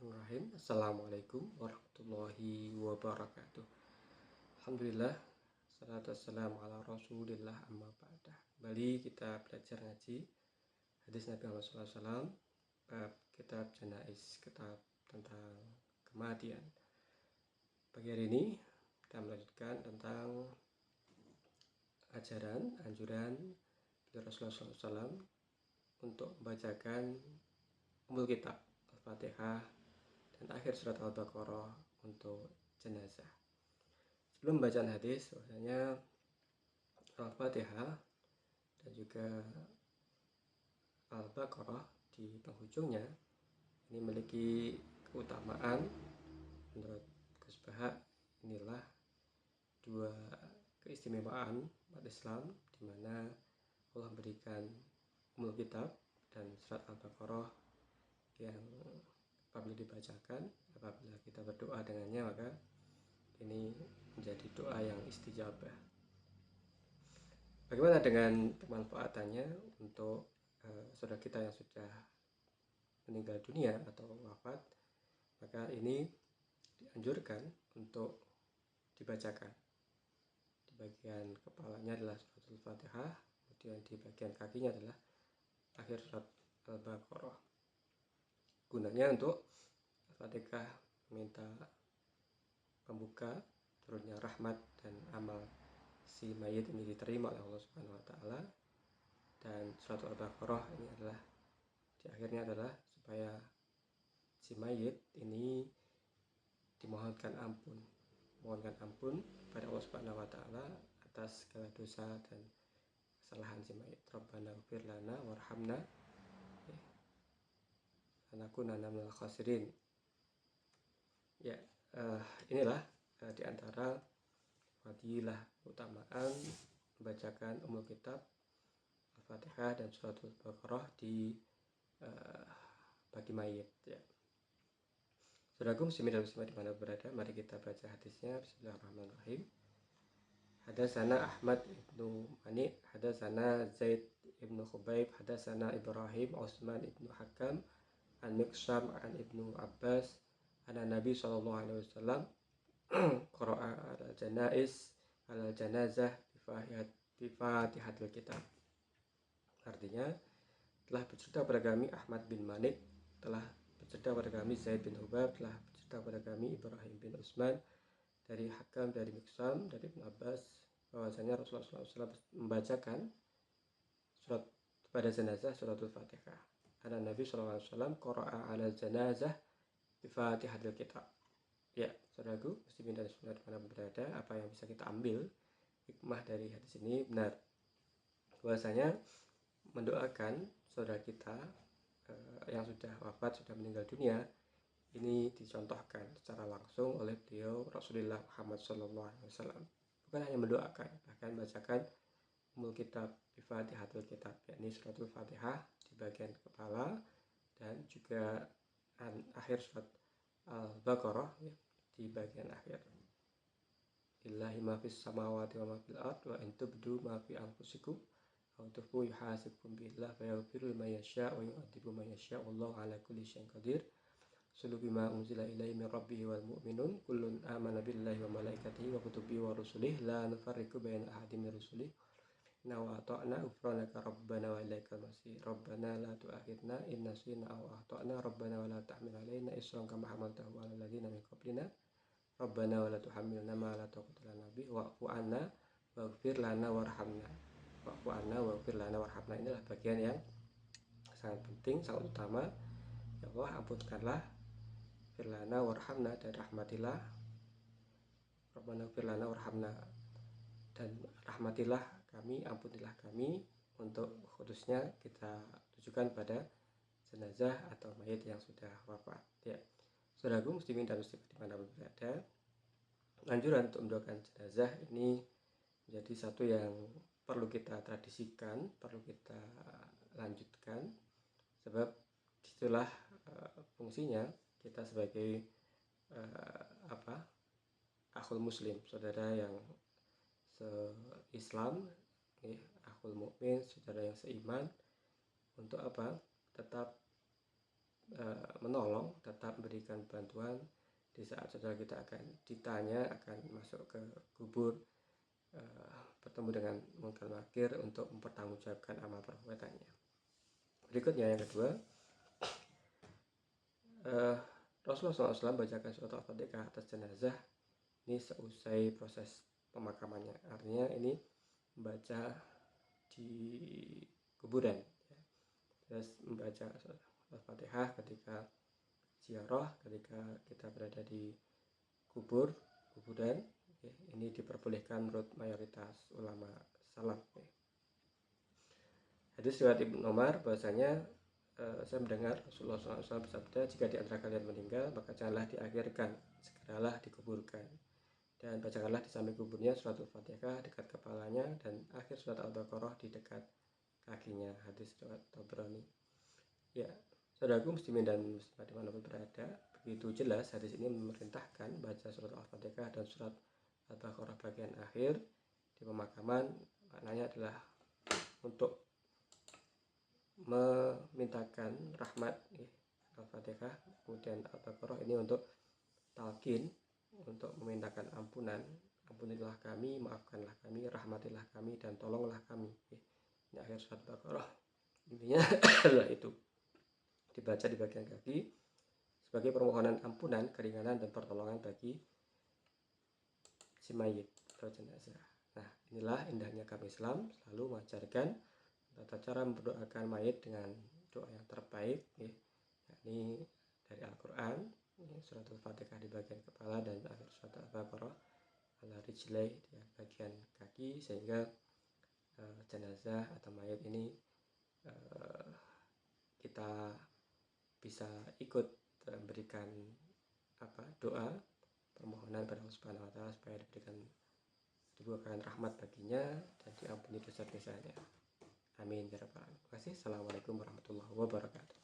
Bismillahirrahmanirrahim. Assalamualaikum warahmatullahi wabarakatuh. Alhamdulillah, salatu wassalamu ala rasulillah amma ba'dah. Kembali kita belajar ngaji hadis Nabi Muhammad SAW, bab kitab Janaiz, kitab tentang kematian. Pagi hari ini kita melanjutkan tentang anjuran Rasulullah SAW untuk membacakan Ummul Kitab, Al-Fatihah, dan akhir surat Al-Baqarah untuk jenazah. Sebelum bacaan hadis, bahwasanya Al-Fatihah dan juga Al-Baqarah di penghujungnya ini memiliki keutamaan. Menurut Gus Baha, inilah dua keistimewaan umat Islam di mana Allah berikan Ummul Kitab dan surat Al-Baqarah yang apabila dibacakan, apabila kita berdoa dengannya, maka ini menjadi doa yang istijabah. Bagaimana dengan pemanfaatannya untuk saudara kita yang sudah meninggal dunia atau wafat? Maka ini dianjurkan untuk dibacakan. Di bagian kepalanya adalah surat Al-Fatihah, kemudian di bagian kakinya adalah akhir surat Al-Baqarah. Gunanya untuk Al-Fatihah meminta pembuka turunnya rahmat dan amal si mayit ini diterima oleh Allah Subhanahu wa taala, dan surat Al-Baqarah ini adalah di akhirnya adalah supaya si mayit ini dimohonkan ampun pada Allah Subhanahu wa taala atas segala dosa dan kesalahan si mayit. Rabbana ighfir lana warhamna anakunana minal khasirin. Ya, inilah di antara fadilah keutamaan membacakan Ummul Kitab, Al-Fatihah dan surat Al-Baqarah di bagi mayit. Ya. Saudaraku muslimin dan muslimat dimana berada, mari kita baca hadisnya. Bismillahirrahmanirrahim. Hadatsana Ahmad ibnu Mani, hadatsana Zaid ibnu Khubayb, hadatsana Ibrahim Utsman ibnu Hakam an Miqsam an Ibnu Abbas anna Nabi sallallahu alaihi wasallam qara'a al janazah bi Fatihatil Kitab. Artinya, telah bercerita pada kami Ahmad bin Manik, telah bercerita pada kami Zaid bin Hubab, telah bercerita pada kami Ibrahim bin Utsman dari Hakam, dari Miqsam, dari Ibnu Abbas, bahwasanya Rasulullah SAW membacakan surat pada jenazah suratul Fatihah. Ada Nabi SAW qara'a ala janazah bi Fatihatil Kitab. Ya, saudaraku, muslimin dan muslimat mana berada, apa yang bisa kita ambil hikmah dari hadis ini benar. Bahwasanya mendoakan saudara kita yang sudah wafat, sudah meninggal dunia, ini dicontohkan secara langsung oleh beliau Rasulullah Muhammad SAW. Bukan hanya mendoakan, bahkan bacakan Ummul Kitab bi Fatihatil Kitab, yakni suratul Fatihah di bagian kepala dan juga akhir surat Al-Baqarah ya, di bagian akhir. Lillahi ma fis samawati wa ma fil ard wa in tubdu ma fi anfusikum aw tukhfu yuhasibkum billah fa yaghfiru liman yasha wa yu'adzibu man yasha wallahu ala kulli syai'in qadir. Sulu bima unzila ilaihi min rabbihi wal mu'minun kullun amana billahi wa malaikatihi wa kutubihi wa rusulihi la nufarriqu baina ahadin min rusulihi wa ata'na ghufranaka rabbana wa ilaikal masir. Rabbana la tu'akhidna in nasina aw akhtana rabbana wa la tahmil alaina isran kama hamaltahu 'alal ladzina min qablina rabbana wa la tuhammilna ma la taqata lana bihi wa'fu 'anna waghfir lana warhamna. Wa'fu 'anna waghfir lana warhamna. Inilah bagian yang sangat penting, sangat utama. Ya Allah, ampunkanlah, firlana warhamna, dan rahmatilah. Rabbana firlana warhamna, dan rahmatilah kami, ampunilah kami. Untuk khususnya kita tujukan pada jenazah atau mayit yang sudah wafat. Ya, saudaraku muslimin dan muslimat dimanapun berada, anjuran untuk mendoakan jenazah ini menjadi satu yang perlu kita tradisikan, perlu kita lanjutkan, sebab itulah fungsinya kita sebagai akhul muslim, saudara yang se-Islam, akhul mukmin, saudara yang seiman, untuk apa? Tetap menolong, tetap memberikan bantuan di saat saudara kita akan ditanya, akan masuk ke kubur, bertemu dengan munkar nakir untuk mempertanggungjawabkan amal perbuatannya. Berikutnya yang kedua, Rasulullah SAW bacakan surat Al-Fatihah atas jenazah ini seusai proses pemakamannya. Artinya ini membaca di kuburan, ya. Terus membaca surat Al-Fatihah ketika ziarah, ketika kita berada di kuburan, ya. Ini diperbolehkan menurut mayoritas ulama salaf, ya. Hadis riwayat Ibnu Umar bahwasanya saya mendengar Rasulullah SAW bersabda, jika di antara kalian meninggal maka janganlah diakhirkan, segeralah dikuburkan, dan bacakanlah di samping kuburnya surat Al-Fatihah dekat kepalanya dan akhir surat Al-Baqarah di dekat kakinya. Hadis riwayat Tabrani. Ya, saudaraku muslimin dan muslimat dimanapun berada, begitu jelas hadis ini memerintahkan baca surat Al-Fatihah dan surat Al-Baqarah bagian akhir di pemakaman. Maknanya adalah untuk memintakan rahmat, ya, Al-Fatihah, kemudian Al-Baqarah ini untuk talqin, untuk memintakan ampunan. Ampunilah kami, maafkanlah kami, rahmatilah kami, dan tolonglah kami, ya. Ini akhir surat Al-Baqarah. Intinya adalah itu, dibaca di bagian kaki sebagai permohonan ampunan, keringanan, dan pertolongan bagi si mayit atau jenazah. Nah, inilah indahnya kami Islam, selalu mengajarkan tata cara mendoakan mayit dengan doa yang terbaik, ya, yakni dari Al-Quran, ya, surat Al-Fatihah di bagian kepala dan akhir surat Al-Baqarah ala rijlai di bagian kaki, sehingga jenazah atau mayit ini kita bisa ikut memberikan doa permohonan pada Allah Subhanahu wa taala supaya dibukakan rahmat baginya dan diampuni dosa-dosanya. Amin ya rabbal alamin. Terima kasih. Assalamualaikum warahmatullahi wabarakatuh.